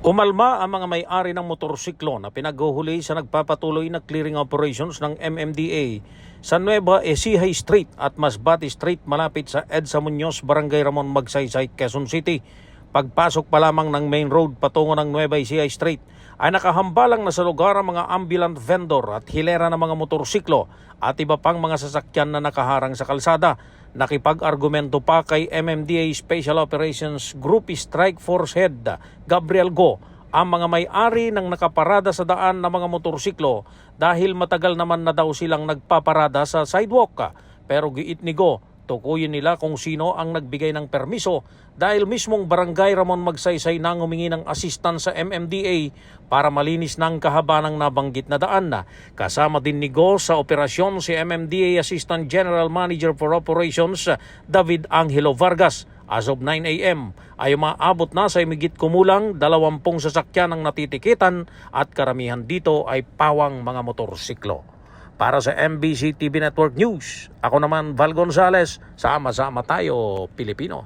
Umalma ang mga may-ari ng motorsiklo na pinaghuhuli sa nagpapatuloy na clearing operations ng MMDA sa Nueva Ecija Street at Masbate Street malapit sa EDSA Muñoz, Barangay Ramon Magsaysay, Quezon City. Pagpasok pa lamang ng main road patungo ng Nueva Ecija Street ay nakahambalang na sa lugar ang mga ambulant vendor at hilera ng mga motorsiklo at iba pang mga sasakyan na nakaharang sa kalsada. Nakipag-argumento pa kay MMDA Special Operations Group Strike Force Head Gabriel Go ang mga may-ari ng nakaparada sa daan ng mga motorsiklo dahil matagal naman na daw silang nagpaparada sa sidewalk. Pero giit ni Go, tukuyin nila kung sino ang nagbigay ng permiso dahil mismong Barangay Ramon Magsaysay nang humingi ng assistance sa MMDA para malinis ng kahaba ng nabanggit na daan. Kasama din ni Go sa operasyon si MMDA Assistant General Manager for Operations David Angelo Vargas. As of 9 a.m. ay umaabot na sa higit kumulang 20 sasakyan ang natitikitan at karamihan dito ay pawang mga motorsiklo. Para sa MBC TV Network News, ako naman Val Gonzales, sama-sama tayo Pilipino.